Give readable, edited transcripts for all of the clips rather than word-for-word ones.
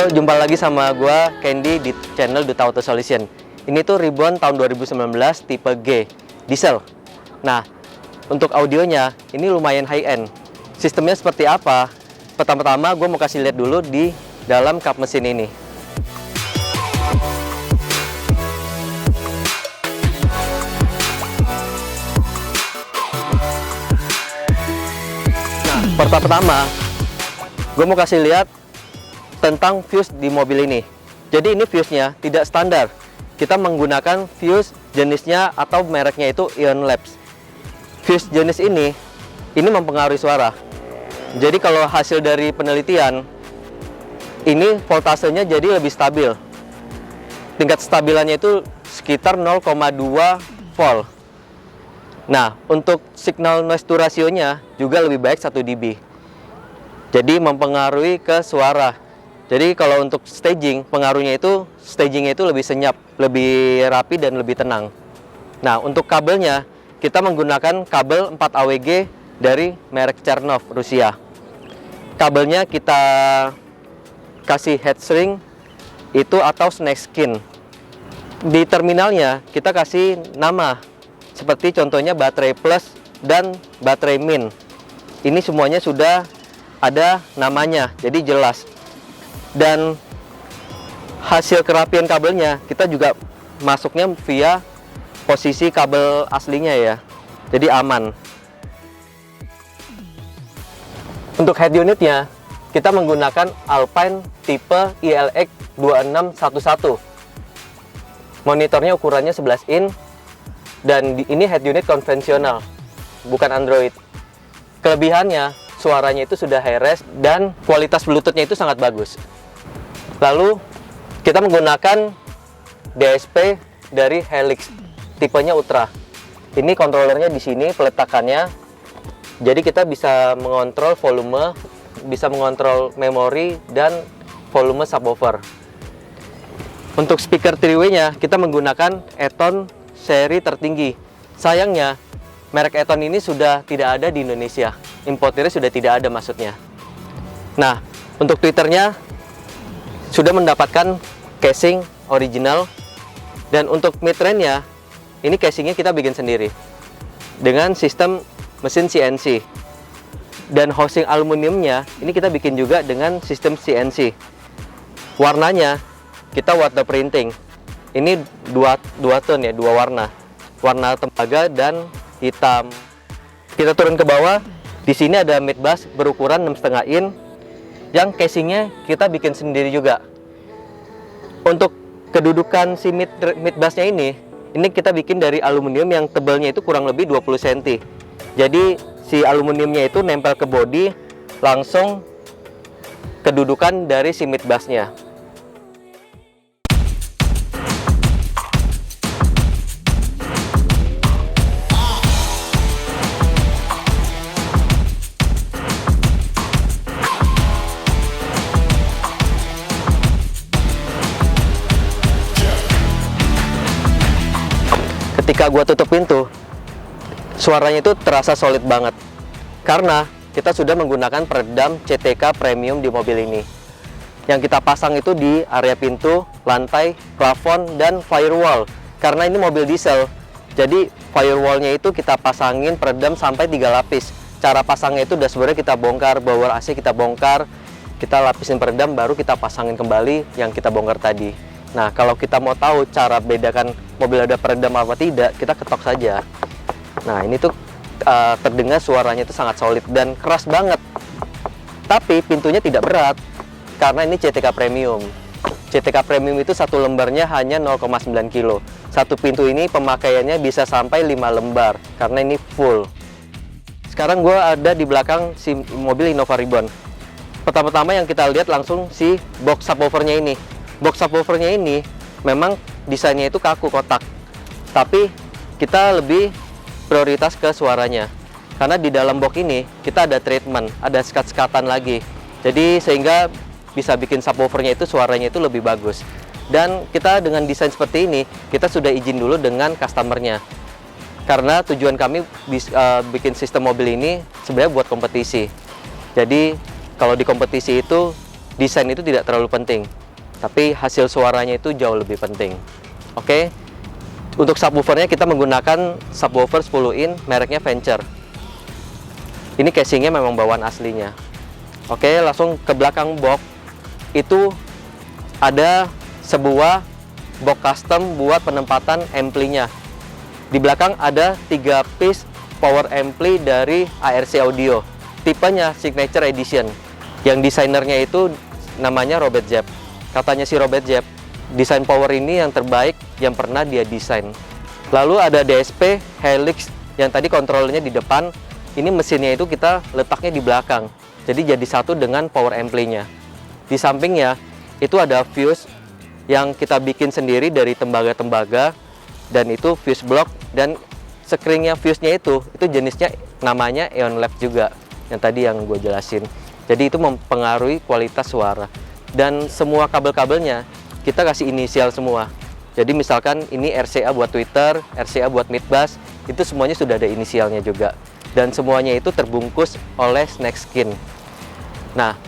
Halo, jumpa lagi sama gua Candy di channel Duta Auto Solution. Ini tuh ribuan tahun 2019 tipe G diesel. Nah, untuk audionya ini lumayan high end. Sistemnya seperti apa? Pertama-tama gue mau kasih lihat dulu di dalam kap mesin ini. Nah, pertama-tama gue mau kasih lihat tentang fuse di mobil ini. Jadi ini fuse-nya tidak standar. Kita menggunakan fuse jenisnya atau mereknya itu Ion Labs. Fuse jenis ini mempengaruhi suara. Jadi kalau hasil dari penelitian, ini voltasenya jadi lebih stabil. Tingkat stabilannya itu sekitar 0,2 volt. Nah, untuk signal noise to ratio-nya juga lebih baik 1 dB. Jadi mempengaruhi ke suara. Jadi kalau untuk stagingnya itu lebih senyap, lebih rapi dan lebih tenang. Nah, untuk kabelnya kita menggunakan kabel 4 AWG dari merek Chernov Rusia. Kabelnya kita kasih head shrink itu atau snakeskin. Di terminalnya kita kasih nama seperti contohnya baterai plus dan baterai min. Ini semuanya sudah ada namanya, jadi jelas. Dan hasil kerapian kabelnya kita juga masuknya via posisi kabel aslinya ya, jadi aman. Untuk head unitnya kita menggunakan Alpine tipe ILX 2611. Monitornya ukurannya 11 in dan ini head unit konvensional, bukan Android. Kelebihannya suaranya itu sudah high res dan kualitas Bluetooth-nya itu sangat bagus. Lalu kita menggunakan DSP dari Helix tipenya Ultra. Ini kontrolernya di sini peletakannya. Jadi kita bisa mengontrol volume, bisa mengontrol memori dan volume subwoofer. Untuk speaker 3-way-nya kita menggunakan Eton seri tertinggi. Sayangnya merek Eton ini sudah tidak ada di Indonesia. Importernya sudah tidak ada maksudnya. Nah, untuk tweeternya sudah mendapatkan casing original, dan untuk mid-range-nya ini casingnya kita bikin sendiri dengan sistem mesin CNC, dan housing aluminiumnya ini kita bikin juga dengan sistem CNC. Warnanya kita water printing. Ini dua tone ya, dua warna tembaga dan hitam. Kita turun ke bawah, di sini ada mid bass berukuran 6,5 in yang casingnya kita bikin sendiri juga. Untuk kedudukan si mid bassnya ini kita bikin dari aluminium yang tebalnya itu kurang lebih 20 cm. Jadi si aluminiumnya itu nempel ke bodi, langsung kedudukan dari si mid bassnya. Ketika gua tutup pintu, suaranya itu terasa solid banget karena kita sudah menggunakan peredam CTK premium di mobil ini. Yang kita pasang itu di area pintu, lantai, plafon, dan firewall. Karena ini mobil diesel, jadi firewallnya itu kita pasangin peredam sampai 3 lapis. Cara pasangnya itu dashboardnya kita bongkar, blower AC kita bongkar, kita lapisin peredam, baru kita pasangin kembali yang kita bongkar tadi. Nah, kalau kita mau tahu cara bedakan mobil ada peredam apa tidak, kita ketok saja. Nah, ini tuh terdengar suaranya itu sangat solid dan keras banget. Tapi pintunya tidak berat karena ini CTK Premium. CTK Premium itu satu lembarnya hanya 0,9 kg. Satu pintu ini pemakaiannya bisa sampai 5 lembar karena ini full. Sekarang gue ada di belakang si mobil Innova Reborn. Pertama-tama yang kita lihat langsung si box subwoofernya ini. Box subwoofernya ini memang desainnya itu kaku kotak, tapi kita lebih prioritas ke suaranya karena di dalam box ini kita ada treatment, ada sekat-sekatan lagi, jadi sehingga bisa bikin subwoofernya itu suaranya itu lebih bagus. Dan kita dengan desain seperti ini kita sudah izin dulu dengan customernya karena tujuan kami bikin sistem mobil ini sebenarnya buat kompetisi. Jadi kalau di kompetisi itu desain itu tidak terlalu penting, tapi hasil suaranya itu jauh lebih penting. Oke, untuk subwoofernya kita menggunakan subwoofer 10 in mereknya Venture. Ini casingnya memang bawaan aslinya. Oke, langsung ke belakang box itu ada sebuah box custom buat penempatan ampli-nya. Di belakang ada 3 piece power ampli dari ARC Audio, tipenya Signature Edition. Yang desainernya itu namanya Robert Jeb. Katanya si Robert Jeb, desain power ini yang terbaik yang pernah dia desain. Lalu ada DSP Helix yang tadi kontrolnya di depan. Ini mesinnya itu kita letaknya di belakang, jadi jadi satu dengan power ampli-nya. Di sampingnya itu ada fuse yang kita bikin sendiri dari tembaga-tembaga, dan itu fuse block, dan screennya fuse-nya itu jenisnya namanya Eon Lab juga, yang tadi yang gue jelasin. Jadi itu mempengaruhi kualitas suara. Dan semua kabel-kabelnya kita kasih inisial semua. Jadi misalkan ini RCA buat Twitter, RCA buat Midbass, itu semuanya sudah ada inisialnya juga. Dan semuanya itu terbungkus oleh snakeskin. Nah,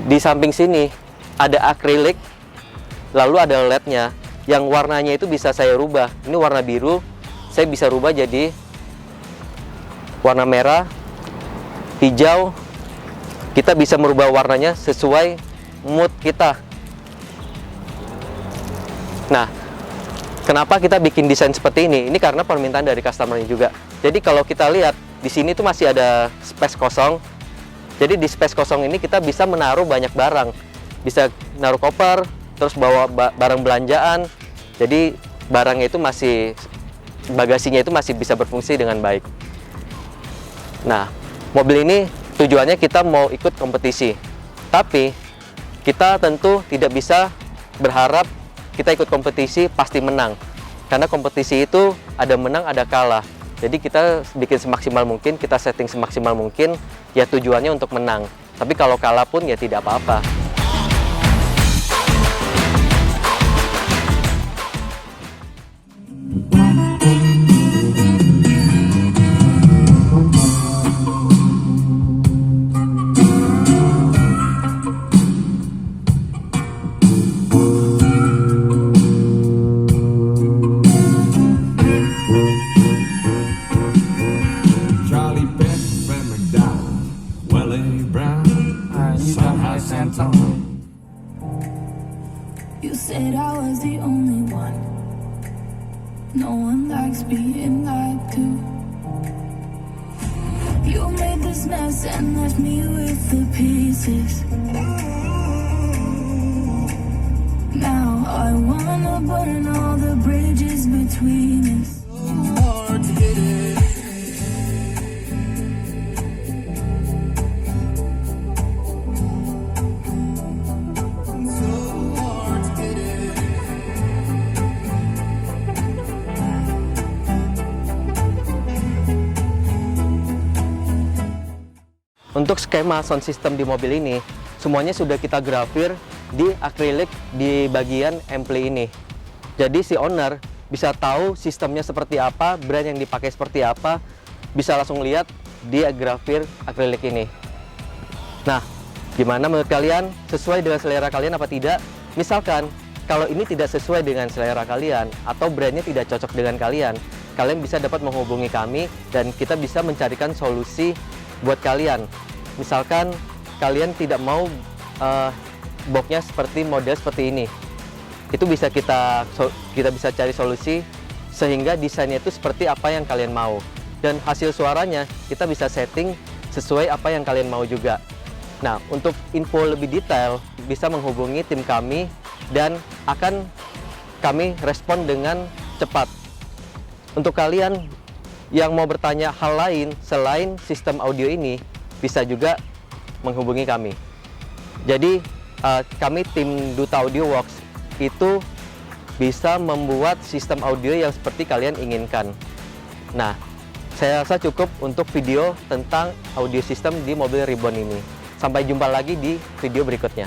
di samping sini ada akrilik, lalu ada LED-nya yang warnanya itu bisa saya rubah. Ini warna biru, saya bisa rubah jadi warna merah, hijau. Kita bisa merubah warnanya sesuai mood kita. Nah, kenapa kita bikin desain seperti ini? Ini karena permintaan dari customer juga. Jadi kalau kita lihat di sini tuh masih ada space kosong. Jadi di space kosong ini kita bisa menaruh banyak barang. Bisa naruh koper, terus bawa barang belanjaan. Jadi barangnya itu masih, bagasinya itu masih bisa berfungsi dengan baik. Nah, mobil ini tujuannya kita mau ikut kompetisi. Tapi kita tentu tidak bisa berharap kita ikut kompetisi pasti menang. Karena kompetisi itu ada menang, ada kalah. Jadi kita bikin semaksimal mungkin, kita setting semaksimal mungkin, ya tujuannya untuk menang. Tapi kalau kalah pun ya tidak apa-apa. You said I was the only one. No one likes being lied to. You made this mess and left me with the pieces. Now I wanna burn all the bridges between us. Hard to get it. Untuk skema sound system di mobil ini, semuanya sudah kita grafir di akrilik di bagian ampli ini. Jadi si owner bisa tahu sistemnya seperti apa, brand yang dipakai seperti apa, bisa langsung lihat di grafir akrilik ini. Nah, gimana menurut kalian? Sesuai dengan selera kalian apa tidak? Misalkan, kalau ini tidak sesuai dengan selera kalian, atau brandnya tidak cocok dengan kalian, kalian bisa dapat menghubungi kami, dan kita bisa mencarikan solusi buat kalian. Misalkan kalian tidak mau boxnya seperti model seperti ini, itu bisa kita bisa cari solusi sehingga desainnya itu seperti apa yang kalian mau, dan hasil suaranya kita bisa setting sesuai apa yang kalian mau juga. Nah, untuk info lebih detail bisa menghubungi tim kami dan akan kami respon dengan cepat. Untuk kalian yang mau bertanya hal lain selain sistem audio ini, bisa juga menghubungi kami. Jadi kami tim Duta Audio Works itu bisa membuat sistem audio yang seperti kalian inginkan. Nah, saya rasa cukup untuk video tentang audio system di mobil Ribbon ini. Sampai jumpa lagi di video berikutnya.